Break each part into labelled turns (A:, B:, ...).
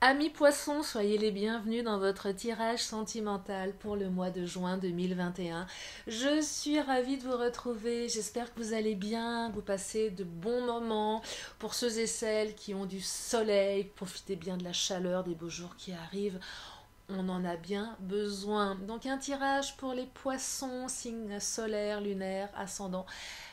A: Amis poissons, soyez les bienvenus dans votre tirage sentimental pour le mois de juin 2021. Je suis ravie de vous retrouver, j'espère que vous allez bien, que vous passez de bons moments. Pour ceux et celles qui ont du soleil, profitez bien de la chaleur des beaux jours qui arrivent. On en a bien besoin. Donc un tirage pour les poissons, signes solaires, lunaires, ascendants.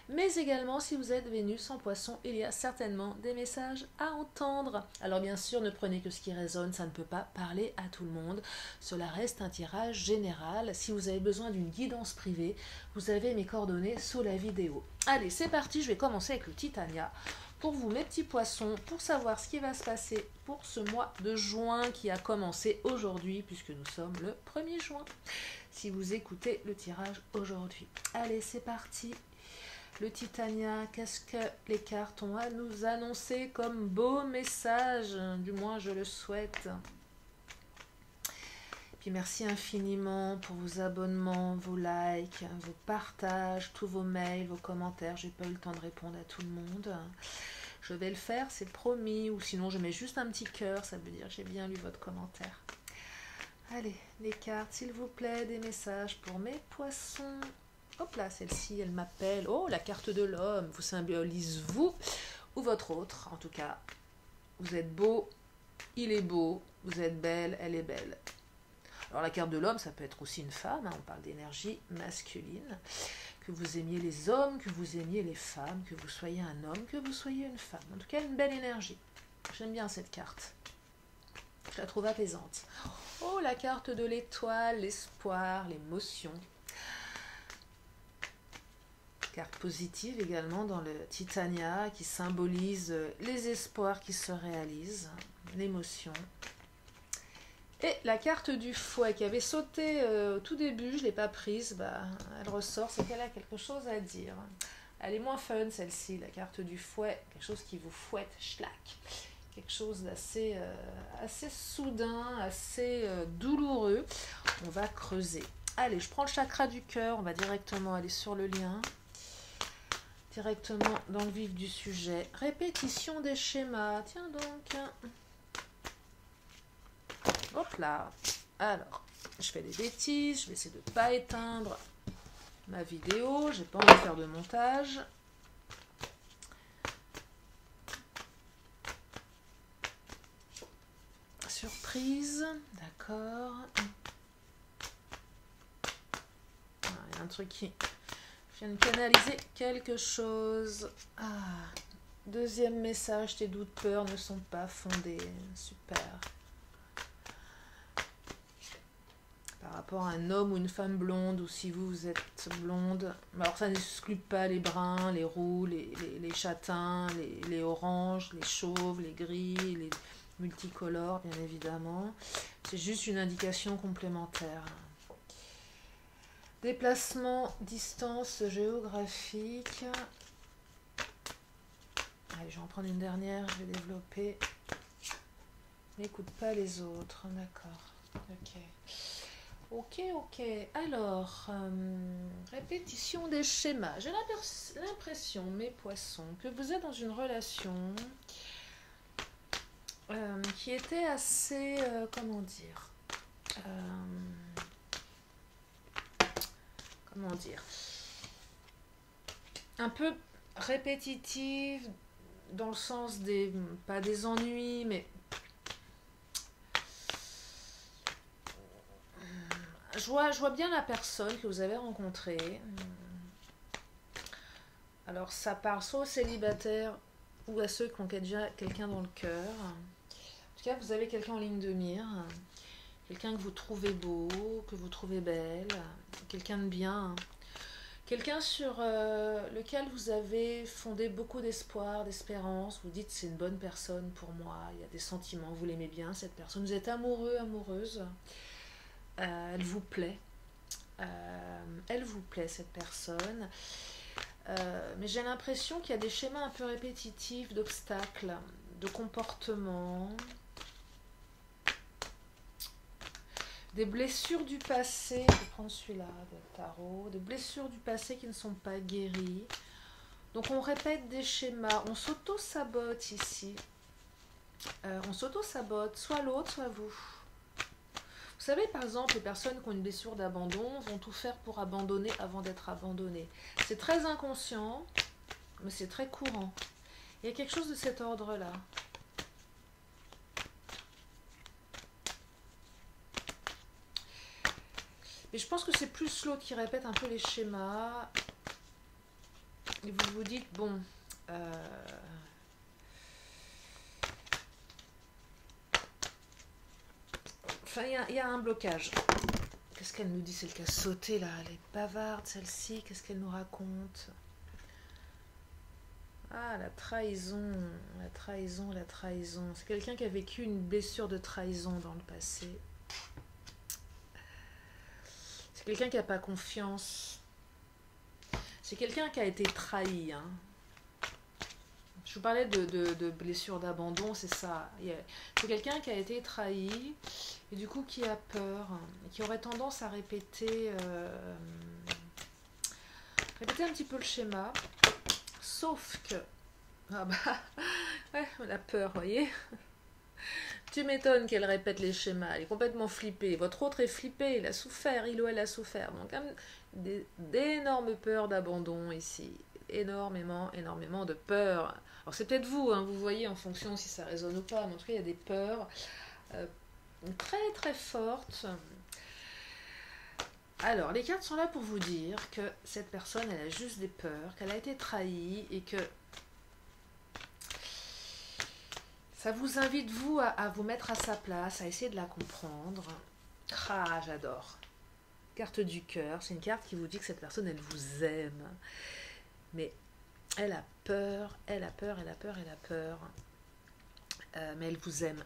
A: Mais également, si vous êtes Vénus en poisson, il y a certainement des messages à entendre. Alors bien sûr, ne prenez que ce qui résonne, ça ne peut pas parler à tout le monde. Cela reste un tirage général. Si vous avez besoin d'une guidance privée, vous avez mes coordonnées sous la vidéo. Allez, c'est parti, je vais commencer avec le Titania. Pour vous, mes petits poissons, pour savoir ce qui va se passer pour ce mois de juin qui a commencé aujourd'hui, puisque nous sommes le 1er juin, si vous écoutez le tirage aujourd'hui. Allez, c'est parti. Le Titania, qu'est-ce que les cartes ont à nous annoncer comme beau message? Du moins, je le souhaite. Puis merci infiniment pour vos abonnements, vos likes, vos partages, tous vos mails, vos commentaires. J'ai pas eu le temps de répondre à tout le monde. Je vais le faire, c'est promis. Ou sinon, je mets juste un petit cœur, ça veut dire que j'ai bien lu votre commentaire. Allez, les cartes, s'il vous plaît, des messages pour mes poissons. Hop là, celle-ci, elle m'appelle. Oh, la carte de l'homme vous symbolise vous ou votre autre. En tout cas, vous êtes beau, il est beau, vous êtes belle, elle est belle. Alors la carte de l'homme, ça peut être aussi une femme, hein, on parle d'énergie masculine. Que vous aimiez les hommes, que vous aimiez les femmes, que vous soyez un homme, que vous soyez une femme. En tout cas, une belle énergie. J'aime bien cette carte. Je la trouve apaisante. Oh, la carte de l'étoile, l'espoir, l'émotion. Carte positive également dans le Titania qui symbolise les espoirs qui se réalisent, l'émotion. Et la carte du fouet qui avait sauté au tout début, je ne l'ai pas prise, elle ressort, c'est qu'elle a quelque chose à dire. Elle est moins fun celle-ci, la carte du fouet, quelque chose qui vous fouette, schlac. Quelque chose d'assez assez soudain, assez douloureux. On va creuser. Allez, je prends le chakra du cœur, on va directement aller sur le lien. Directement dans le vif du sujet. Répétition des schémas. Tiens donc. Hop là. Alors, je fais des bêtises. Je vais essayer de ne pas éteindre ma vidéo. J'ai pas envie de faire de montage. Surprise. D'accord. Il y a un truc qui... Je viens de canaliser quelque chose. Deuxième message, tes doutes, peurs ne sont pas fondés. Super. Par rapport à un homme ou une femme blonde, ou si vous êtes blonde, alors ça n'exclut pas les bruns, les roux, les châtains, les oranges, les chauves, les gris, les multicolores, bien évidemment. C'est juste une indication complémentaire. Déplacement, distance géographique. Allez, je vais en prendre une dernière, je vais développer. N'écoute pas les autres, d'accord. Ok. Alors, répétition des schémas. J'ai l'impression, mes poissons, que vous êtes dans une relation qui était assez, comment dire, un peu répétitive dans le sens des, pas des ennuis, mais je vois bien la personne que vous avez rencontrée. Alors ça parle soit aux célibataires ou à ceux qui ont déjà quelqu'un dans le cœur. En tout cas, vous avez quelqu'un en ligne de mire, quelqu'un que vous trouvez beau, que vous trouvez belle, quelqu'un de bien. Quelqu'un sur lequel vous avez fondé beaucoup d'espoir, d'espérance. Vous dites c'est une bonne personne pour moi, il y a des sentiments, vous l'aimez bien cette personne. Vous êtes amoureux, amoureuse. Elle vous plaît. Elle vous plaît cette personne. Mais j'ai l'impression qu'il y a des schémas un peu répétitifs d'obstacles, de comportements. Des blessures du passé, je vais prendre celui-là de tarot, des blessures du passé qui ne sont pas guéries. Donc on répète des schémas, on s'auto-sabote ici. On s'auto-sabote, soit l'autre, soit vous. Vous savez, par exemple, les personnes qui ont une blessure d'abandon vont tout faire pour abandonner avant d'être abandonnées. C'est très inconscient, mais c'est très courant. Il y a quelque chose de cet ordre-là. Mais je pense que c'est plus l'autre qui répète un peu les schémas. Et vous vous dites, bon... Enfin, il y a un blocage. Qu'est-ce qu'elle nous dit, celle qui a sauté là? Elle est bavarde, celle-ci. Qu'est-ce qu'elle nous raconte? Ah, la trahison, la trahison, la trahison. C'est quelqu'un qui a vécu une blessure de trahison dans le passé. C'est quelqu'un qui n'a pas confiance. C'est quelqu'un qui a été trahi. Hein. Je vous parlais de blessure d'abandon, c'est ça. C'est quelqu'un qui a été trahi et du coup qui a peur, qui aurait tendance à répéter un petit peu le schéma. Sauf que... Ah bah... Ouais, la peur, vous voyez. Tu m'étonnes qu'elle répète les schémas, elle est complètement flippée. Votre autre est flippé, il a souffert, il ou elle a souffert. Donc, d'énormes peurs d'abandon ici. Énormément, énormément de peurs. Alors, c'est peut-être vous, hein, vous voyez en fonction si ça résonne ou pas, mais en tout cas, il y a des peurs très, très fortes. Alors, les cartes sont là pour vous dire que cette personne, elle a juste des peurs, qu'elle a été trahie et que ça vous invite, vous, à vous mettre à sa place, à essayer de la comprendre. Ah, j'adore. Carte du cœur, c'est une carte qui vous dit que cette personne, elle vous aime. Mais elle a peur, elle a peur, elle a peur, elle a peur. Mais elle vous aime.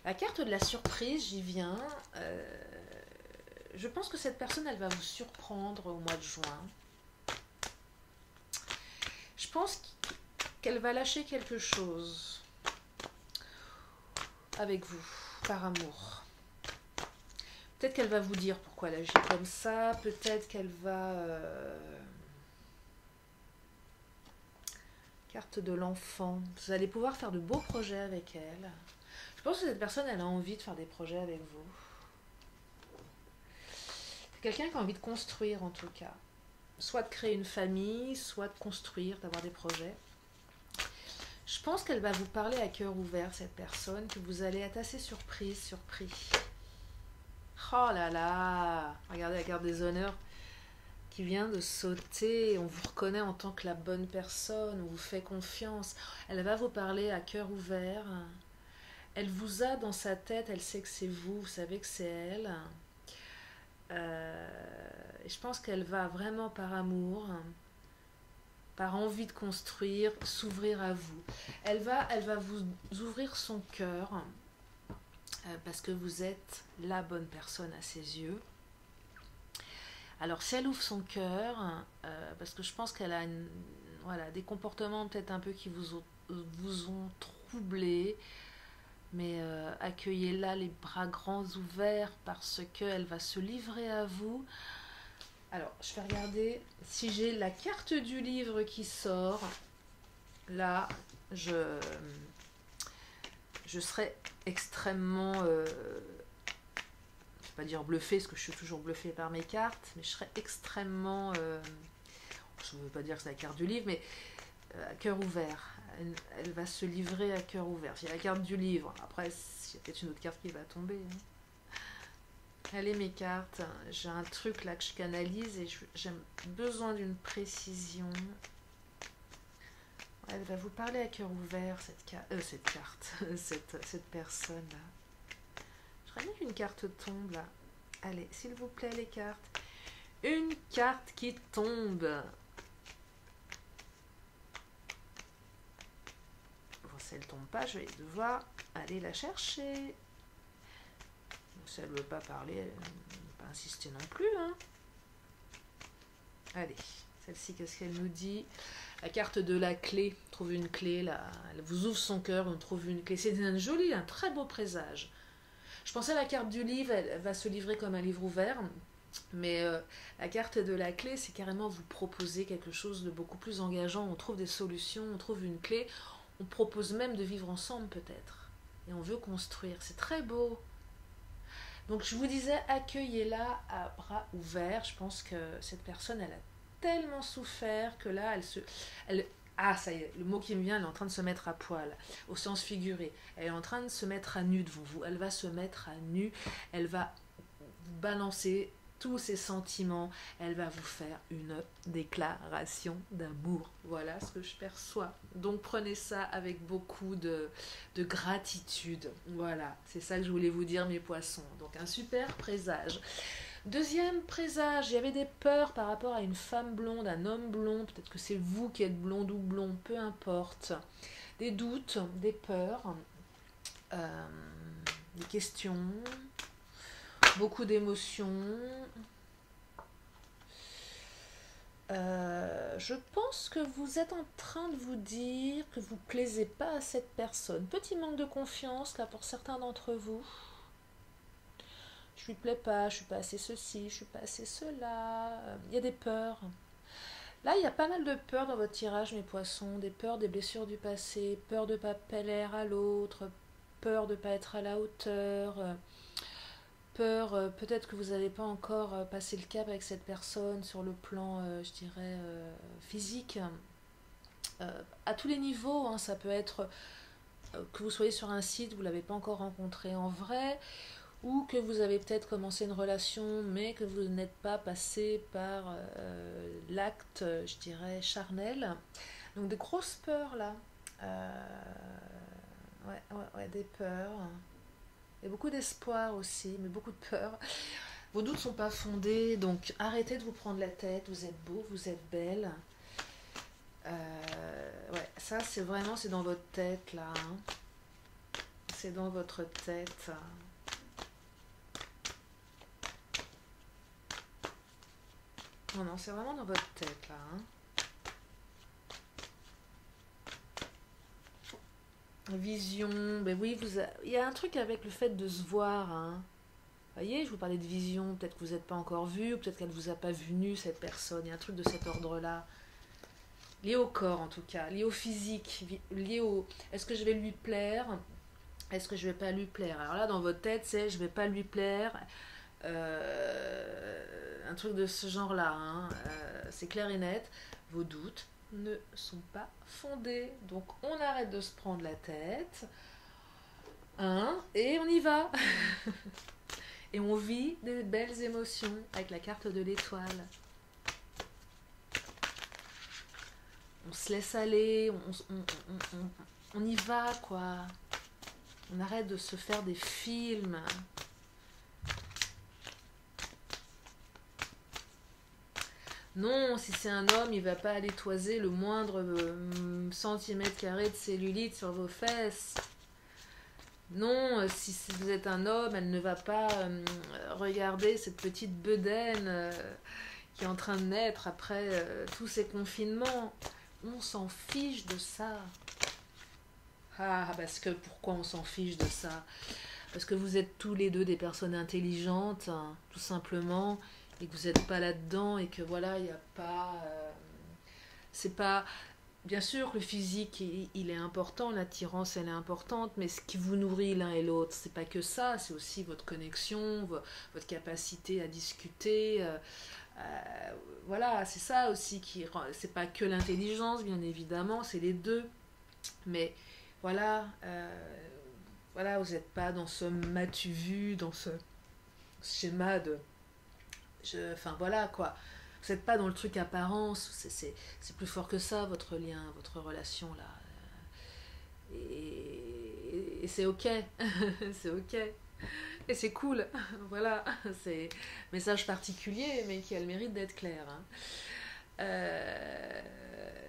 A: La carte de la surprise, j'y viens. Je pense que cette personne, elle va vous surprendre au mois de juin. Je pense qu'elle va lâcher quelque chose avec vous, par amour. Peut-être qu'elle va vous dire pourquoi elle agit comme ça. Peut-être qu'elle va... Carte de l'enfant. Vous allez pouvoir faire de beaux projets avec elle. Je pense que cette personne, elle a envie de faire des projets avec vous. C'est quelqu'un qui a envie de construire, en tout cas. Soit de créer une famille, soit de construire, d'avoir des projets. Je pense qu'elle va vous parler à cœur ouvert, cette personne, que vous allez être assez surpris. Oh là là! Regardez la carte des honneurs qui vient de sauter. On vous reconnaît en tant que la bonne personne, on vous fait confiance. Elle va vous parler à cœur ouvert. Elle vous a dans sa tête, elle sait que c'est vous, vous savez que c'est elle. Et je pense qu'elle va vraiment par amour, par envie de construire, s'ouvrir à vous. Elle va vous ouvrir son cœur parce que vous êtes la bonne personne à ses yeux. Alors si elle ouvre son cœur, parce que je pense qu'elle a des comportements peut-être un peu qui vous ont troublé, mais accueillez-la les bras grands ouverts parce qu'elle va se livrer à vous. Alors, je vais regarder si j'ai la carte du livre qui sort. Là, je serai extrêmement... je ne vais pas dire bluffée, parce que je suis toujours bluffée par mes cartes, mais je serai extrêmement... je ne veux pas dire que c'est la carte du livre, mais à cœur ouvert. Elle va se livrer à cœur ouvert. Il y a la carte du livre. Après, il y a peut-être une autre carte qui va tomber. Hein. Allez mes cartes, j'ai un truc là que je canalise et j'ai besoin d'une précision. Elle va vous parler à cœur ouvert, cette carte, cette personne là. Je bien qu'une carte tombe là. Allez, s'il vous plaît les cartes. Une carte qui tombe. Bon, si elle ne tombe pas, je vais devoir aller la chercher. Si elle ne veut pas parler, elle ne va pas insister non plus. Hein. Allez, celle-ci, qu'est-ce qu'elle nous dit? La carte de la clé. On trouve une clé, là. Elle vous ouvre son cœur, on trouve une clé. C'est un très beau présage. Je pensais à la carte du livre, elle va se livrer comme un livre ouvert. Mais la carte de la clé, c'est carrément vous proposer quelque chose de beaucoup plus engageant. On trouve des solutions, on trouve une clé. On propose même de vivre ensemble, peut-être. et on veut construire. C'est très beau. Donc je vous disais, accueillez-la à bras ouverts. Je pense que cette personne, elle a tellement souffert que là, ah, ça y est, le mot qui me vient, elle est en train de se mettre à poil, au sens figuré. Elle est en train de se mettre à nu devant vous. Elle va se mettre à nu. Elle va balancer tous ses sentiments. Elle va vous faire une déclaration d'amour. Voilà ce que je perçois. Donc prenez ça avec beaucoup de gratitude. Voilà, c'est ça que je voulais vous dire, mes poissons. Donc un super présage. Deuxième présage, il y avait des peurs par rapport à une femme blonde, un homme blond. Peut-être que c'est vous qui êtes blonde ou blond, peu importe. Des doutes, des peurs, des questions, beaucoup d'émotions. Je pense que vous êtes en train de vous dire que vous ne plaisez pas à cette personne. Petit manque de confiance là pour certains d'entre vous. Je lui plais pas, je suis pas assez ceci, je suis pas assez cela. Il y a des peurs. Là, il y a pas mal de peurs dans votre tirage, mes poissons. Des peurs des blessures du passé, peur de ne pas plaire à l'autre, peur de ne pas être à la hauteur, peur peut-être que vous n'avez pas encore passé le cap avec cette personne sur le plan, je dirais, physique. À tous les niveaux, hein, ça peut être que vous soyez sur un site, vous ne l'avez pas encore rencontré en vrai, ou que vous avez peut-être commencé une relation, mais que vous n'êtes pas passé par l'acte, je dirais, charnel. Donc des grosses peurs là. Ouais, des peurs. Il y a beaucoup d'espoir aussi, mais beaucoup de peur. Vos doutes ne sont pas fondés, donc arrêtez de vous prendre la tête. Vous êtes beau, vous êtes belle. Ouais, ça c'est vraiment, c'est dans votre tête là. Hein. C'est dans votre tête. Non, c'est vraiment dans votre tête là. Hein. Vision, ben oui, il y a un truc avec le fait de se voir. Hein. Vous voyez, je vous parlais de vision, peut-être que vous n'êtes pas encore vu, ou peut-être qu'elle ne vous a pas vu nue, cette personne. Il y a un truc de cet ordre-là. Lié au corps en tout cas, lié au physique, lié au est-ce que je vais lui plaire, est-ce que je vais pas lui plaire. Alors là, dans votre tête, c'est je vais pas lui plaire. Un truc de ce genre-là. Hein. C'est clair et net. Vos doutes ne sont pas fondés. Donc on arrête de se prendre la tête. Hein, et on y va. Et on vit des belles émotions avec la carte de l'étoile. On se laisse aller, on y va quoi. On arrête de se faire des films. Non, si c'est un homme, il va pas aller toiser le moindre centimètre carré de cellulite sur vos fesses. Non, si vous êtes un homme, elle ne va pas regarder cette petite bedaine qui est en train de naître après tous ces confinements. On s'en fiche de ça. Ah, parce que pourquoi on s'en fiche de ça? Parce que vous êtes tous les deux des personnes intelligentes, hein, tout simplement, et que vous n'êtes pas là-dedans, et que voilà, il n'y a pas... c'est pas... Bien sûr, le physique, il est important, l'attirance, elle est importante, mais ce qui vous nourrit l'un et l'autre, c'est pas que ça, c'est aussi votre connexion, votre capacité à discuter. Voilà, c'est ça aussi qui... C'est pas que l'intelligence, bien évidemment, c'est les deux. Mais voilà, voilà, vous n'êtes pas dans ce m'as-tu vu, dans ce schéma de... enfin voilà, quoi. Vous n'êtes pas dans le truc apparence, c'est plus fort que ça, votre lien, votre relation, là. Et c'est ok, c'est ok. Et c'est cool, voilà, c'est message particulier, mais qui a le mérite d'être clair. Hein.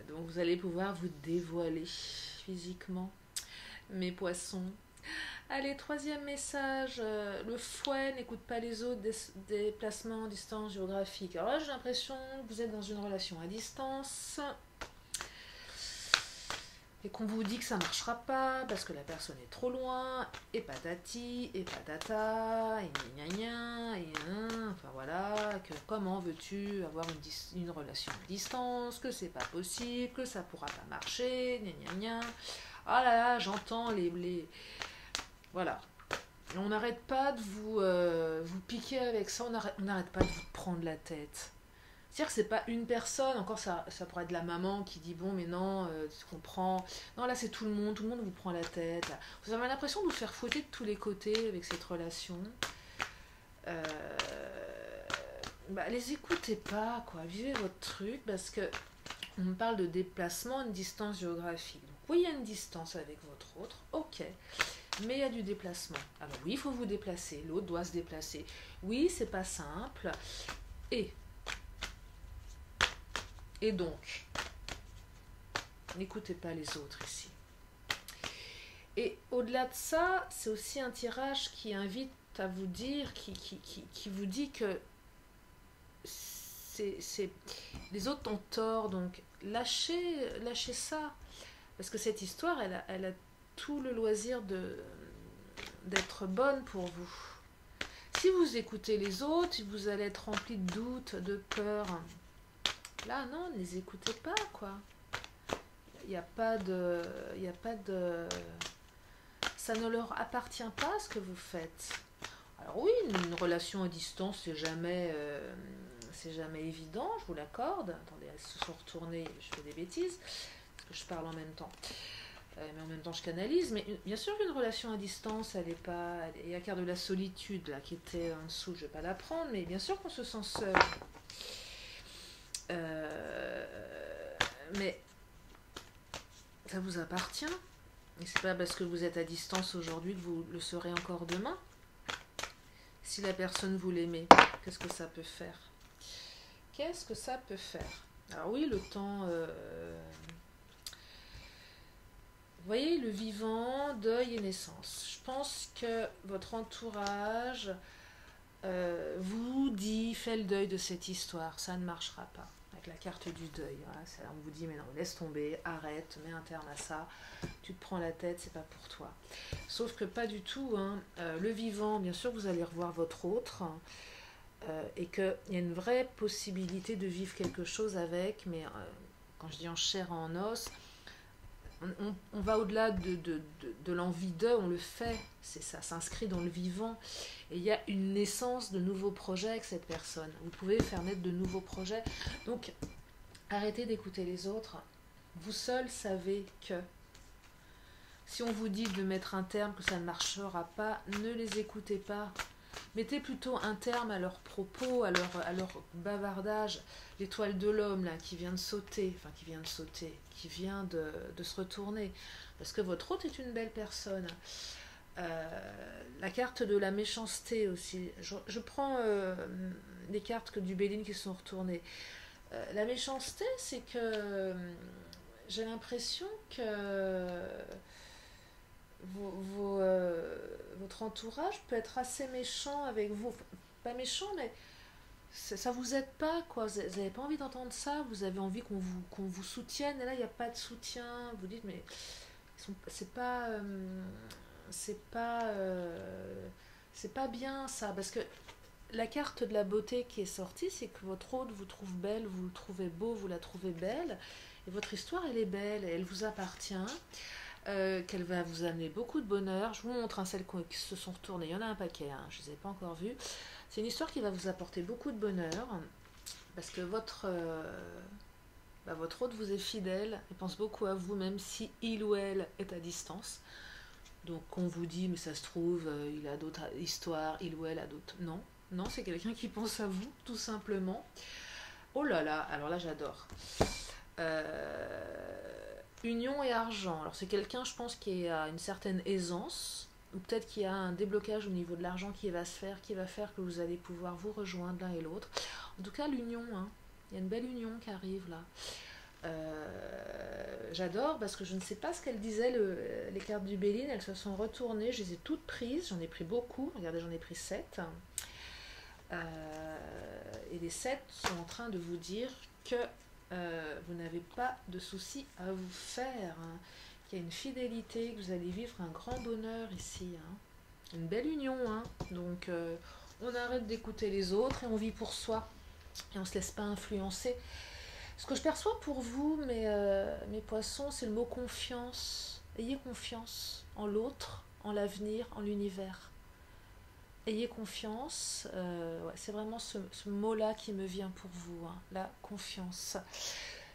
A: Donc vous allez pouvoir vous dévoiler physiquement, mes poissons. Allez, troisième message, le fouet n'écoute pas les autres, déplacements, distance géographique. Alors là, j'ai l'impression que vous êtes dans une relation à distance et qu'on vous dit que ça ne marchera pas parce que la personne est trop loin, et patati, et patata, et gna gna gna, et enfin voilà, que comment veux-tu avoir une relation à distance, que c'est pas possible, que ça pourra pas marcher, gna gna gna. Ah là là, j'entends Voilà. Et on n'arrête pas de vous piquer avec ça, on n'arrête pas de vous prendre la tête. C'est-à-dire que c'est pas une personne, encore ça pourrait être la maman qui dit bon mais non, tu comprends. Non là c'est tout le monde vous prend la tête. Vous avez l'impression de vous faire fouetter de tous les côtés avec cette relation. Euh, les écoutez pas, quoi. Vivez votre truc parce que on me parle de déplacement, une distance géographique. Donc oui, il y a une distance avec votre autre, ok. Mais il y a du déplacement. Alors oui, il faut vous déplacer, l'autre doit se déplacer. Oui, c'est pas simple. Et donc, n'écoutez pas les autres ici. Et au-delà de ça, c'est aussi un tirage qui invite à vous dire, qui vous dit que les autres ont tort, donc lâchez ça. Parce que cette histoire, elle a tout le loisir d'être bonne pour vous. Si vous écoutez les autres, vous allez être rempli de doutes, de peur. Là, non, ne les écoutez pas, quoi. Il n'y a pas de... Ça ne leur appartient pas ce que vous faites. Alors oui, une relation à distance, c'est jamais évident, je vous l'accorde. Attendez, elles se sont retournées, je fais des bêtises, parce que je parle en même temps. Mais en même temps, je canalise. Mais bien sûr qu'une relation à distance, elle est pas... Il y a qu'à de la solitude, là, qui était en dessous, je ne vais pas la prendre, mais bien sûr qu'on se sent seul. Mais ça vous appartient. Et c'est pas parce que vous êtes à distance aujourd'hui que vous le serez encore demain. Si la personne vous l'aimez, qu'est-ce que ça peut faire? Qu'est-ce que ça peut faire? Alors oui, le temps... Vous voyez, le vivant, deuil et naissance. Je pense que votre entourage vous dit, fait le deuil de cette histoire. Ça ne marchera pas. Avec la carte du deuil. Voilà, on vous dit, mais non, laisse tomber, arrête, mets un terme à ça. Tu te prends la tête, c'est pas pour toi. Sauf que pas du tout. Le vivant, bien sûr, vous allez revoir votre autre. Et qu'il y a une vraie possibilité de vivre quelque chose avec, mais quand je dis en chair et en os, on va au-delà de l'envie d'eux, on le fait, c'est ça s'inscrit dans le vivant. Et il y a une naissance de nouveaux projets avec cette personne. Vous pouvez faire naître de nouveaux projets. Donc, arrêtez d'écouter les autres. Vous seuls savez que si on vous dit de mettre un terme, que ça ne marchera pas, ne les écoutez pas. Mettez plutôt un terme à leurs propos, à leur bavardage. L'étoile de l'homme, là, qui vient de sauter, qui vient de se retourner. Parce que votre hôte est une belle personne. La carte de la méchanceté aussi. Je prends les cartes que du Béline qui sont retournées. La méchanceté, c'est que j'ai l'impression que votre entourage peut être assez méchant avec vous. Pas méchant, mais ça vous aide pas, quoi. Vous n'avez pas envie d'entendre ça. Vous avez envie qu'on vous soutienne. Et là, il n'y a pas de soutien. Vous dites, mais c'est pas... c'est pas bien, ça. Parce que la carte de la beauté qui est sortie, c'est que votre hôte vous trouve belle, vous le trouvez beau, vous la trouvez belle. Et votre histoire, elle est belle. Elle vous appartient. Qu'elle va vous amener beaucoup de bonheur. Je vous montre celles qui se sont retournées. Il y en a un paquet, je ne les ai pas encore vues. C'est une histoire qui va vous apporter beaucoup de bonheur parce que votre hôte vous est fidèle et pense beaucoup à vous, même si il ou elle est à distance. Donc on vous dit, mais ça se trouve, il a d'autres histoires, il ou elle a d'autres... Non, c'est quelqu'un qui pense à vous, tout simplement. Oh là là, alors là j'adore. Union et argent. Alors c'est quelqu'un, je pense, qui a une certaine aisance, ou peut-être qu'il y a un déblocage au niveau de l'argent qui va se faire, qui va faire que vous allez pouvoir vous rejoindre l'un et l'autre. En tout cas, l'union, il y a une belle union qui arrive là. J'adore parce que je ne sais pas ce qu'elles disaient, les cartes du Béline, elles se sont retournées, je les ai toutes prises, j'en ai pris beaucoup, regardez, j'en ai pris 7. Et les 7 sont en train de vous dire que vous n'avez pas de soucis à vous faire, qu'il y a une fidélité, que vous allez vivre un grand bonheur ici, une belle union, donc on arrête d'écouter les autres et on vit pour soi et on ne se laisse pas influencer. Ce que je perçois pour vous, mes poissons, c'est le mot confiance. Ayez confiance en l'autre, en l'avenir, en l'univers. Ayez confiance, ouais, c'est vraiment ce mot-là qui me vient pour vous, hein, la confiance.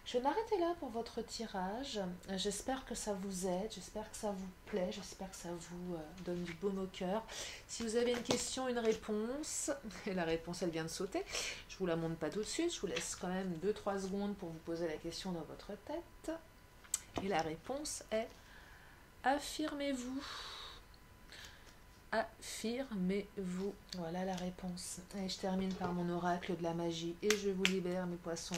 A: Je vais m'arrêter là pour votre tirage. J'espère que ça vous aide, j'espère que ça vous plaît, j'espère que ça vous donne du baume au cœur. Si vous avez une question, une réponse, et la réponse elle vient de sauter, je ne vous la montre pas tout de suite, je vous laisse quand même 2-3 secondes pour vous poser la question dans votre tête. Et la réponse est affirmez-vous. Affirmez-vous. Voilà la réponse. Et je termine par mon oracle de la magie et je vous libère mes poissons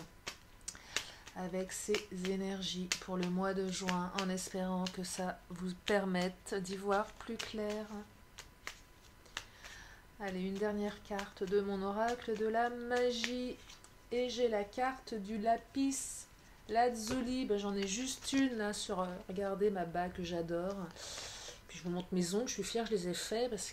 A: avec ces énergies pour le mois de juin en espérant que ça vous permette d'y voir plus clair. Allez, une dernière carte de mon oracle de la magie et j'ai la carte du lapis lazuli. Ben, j'en ai juste une là sur, regardez ma bague que j'adore. Puis je vous montre mes ongles, je suis fière, je les ai faits parce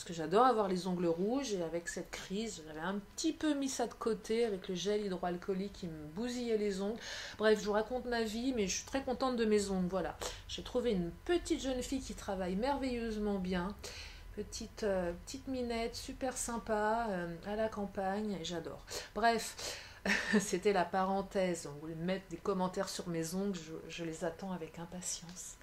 A: que j'adore avoir les ongles rouges et avec cette crise, j'avais un petit peu mis ça de côté avec le gel hydroalcoolique qui me bousillait les ongles. Bref, je vous raconte ma vie, mais je suis très contente de mes ongles, voilà. J'ai trouvé une petite jeune fille qui travaille merveilleusement bien, petite minette, super sympa, à la campagne, et j'adore. Bref, c'était la parenthèse, vous voulez mettre des commentaires sur mes ongles, je les attends avec impatience.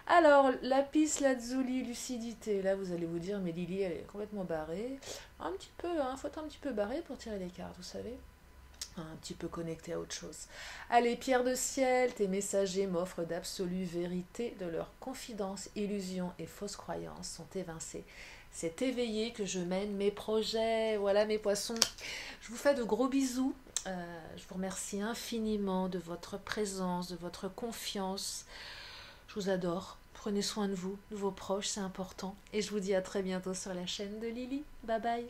A: Alors, lapis lazuli, lucidité. Là, vous allez vous dire, mais Lily, elle est complètement barrée. Un petit peu, hein, faut être un petit peu barré pour tirer les cartes, vous savez. Un petit peu connecté à autre chose. Allez, pierre de ciel, tes messagers m'offrent d'absolues vérités, de leurs confidences, illusions et fausses croyances sont évincées. C'est éveillé que je mène mes projets. Voilà mes poissons. Je vous fais de gros bisous. Je vous remercie infiniment de votre présence, de votre confiance. Je vous adore. Prenez soin de vous, de vos proches, c'est important. Et je vous dis à très bientôt sur la chaîne de Lily. Bye bye.